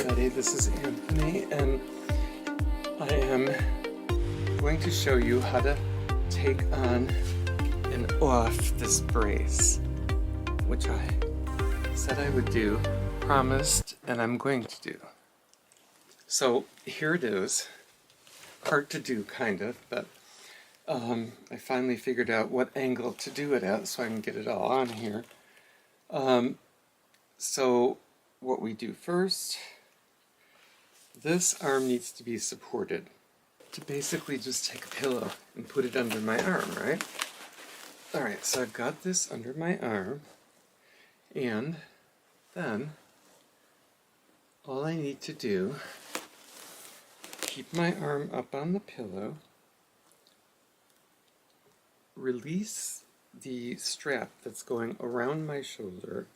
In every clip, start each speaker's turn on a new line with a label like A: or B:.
A: everybody, this is Anthony, and I am going to show you how to take on and off this brace, which I said I would do, promised, and I'm going to do. So here it is. Hard to do, kind of, but I finally figured out what angle to do it at so I can get it all on here. So what we do first, this arm needs to be supported. To basically just take a pillow and put it under my arm, right? Alright, so I've got this under my arm, and then all I need to do, keep my arm up on the pillow, release the strap that's going around my shoulder,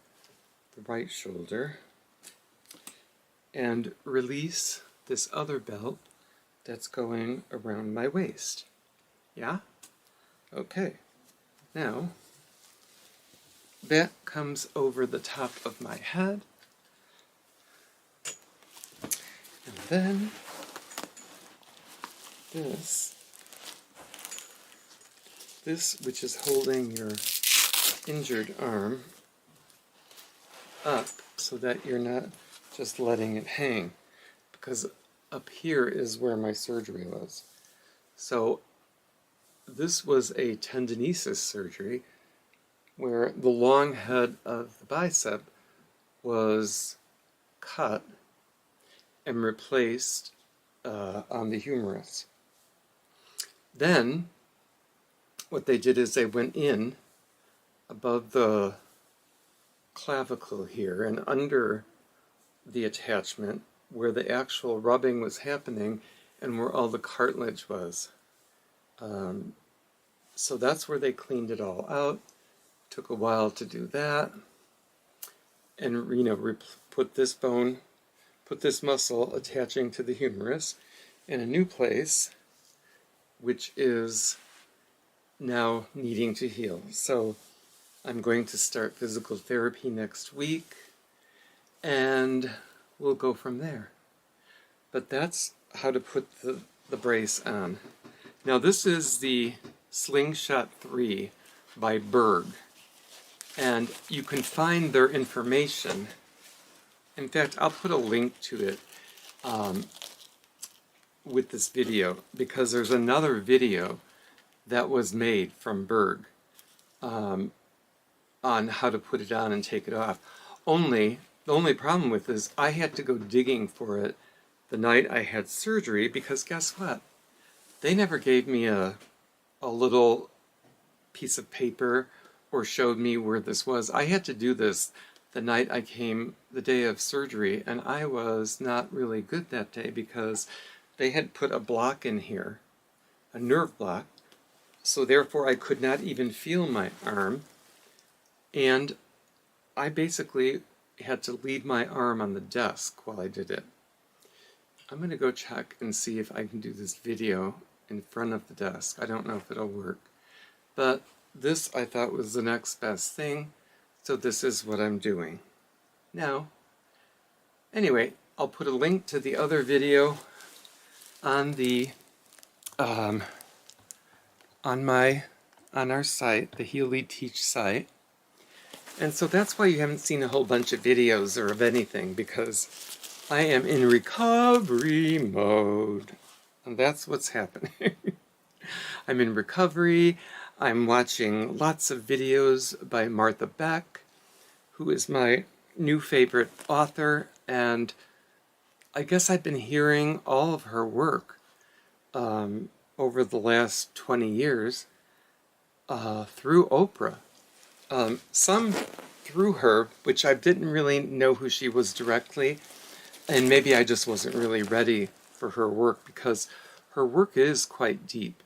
A: the right shoulder, and release this other belt that's going around my waist. Yeah? Okay. Now, that comes over the top of my head, and then this which is holding your injured arm up so that you're not just letting it hang, because up here is where my surgery was. So this was a tendinosis surgery where the long head of the bicep was cut and replaced on the humerus. Then what they did is they went in above the clavicle here and under the attachment where the actual rubbing was happening and where all the cartilage was. So that's where they cleaned it all out. Took a while to do that, and put this bone, put this muscle attaching to the humerus in a new place, which is now needing to heal. So I'm going to start physical therapy next week, and we'll go from there. But that's how to put the brace on. Now this is the Slingshot 3 by Berg, and you can find their information. In fact, I'll put a link to it with this video, because there's another video that was made from Berg on how to put it on and take it off. The only problem with this, I had to go digging for it the night I had surgery, because guess what? They never gave me a little piece of paper or showed me where this was. I had to do this the night I came, the day of surgery, and I was not really good that day because they had put a block in here, a nerve block, so therefore I could not even feel my arm, and I basically had to leave my arm on the desk while I did it. I'm going to go check and see if I can do this video in front of the desk. I don't know if it'll work, but this I thought was the next best thing, so this is what I'm doing. Now, anyway, I'll put a link to the other video on the on our site, the Heal Lead Teach site. And so that's why you haven't seen a whole bunch of videos or of anything, because I am in recovery mode. And that's what's happening. I'm in recovery. I'm watching lots of videos by Martha Beck, who is my new favorite author, and I guess I've been hearing all of her work over the last 20 years through Oprah. Some through her, which I didn't really know who she was directly, and maybe I just wasn't really ready for her work, because her work is quite deep,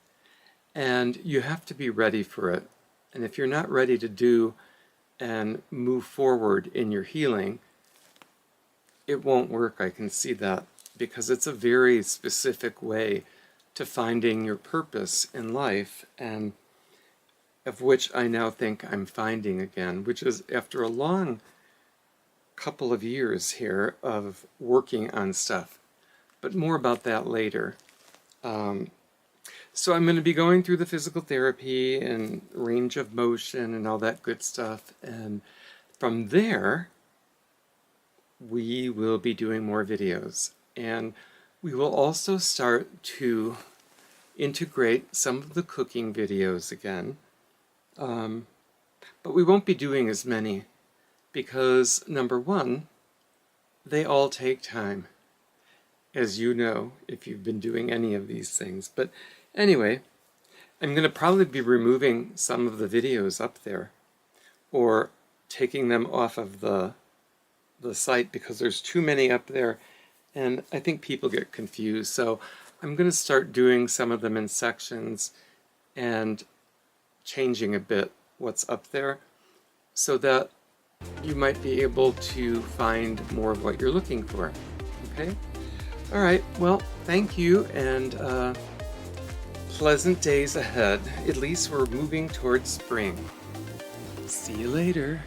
A: and you have to be ready for it. And if you're not ready to do and move forward in your healing, it won't work. I can see that, because it's a very specific way to finding your purpose in life, and of which I now think I'm finding again, which is after a long couple of years here of working on stuff, but more about that later. So I'm going to be going through the physical therapy and range of motion and all that good stuff, and from there we will be doing more videos, and we will also start to integrate some of the cooking videos again, but we won't be doing as many because, number one, they all take time, as you know if you've been doing any of these things. But anyway, I'm going to probably be removing some of the videos up there or taking them off of the site because there's too many up there and I think people get confused. So I'm going to start doing some of them in sections and changing a bit what's up there so that you might be able to find more of what you're looking for. Okay? All right, well, thank you, and pleasant days ahead. At least we're moving towards spring. See you later.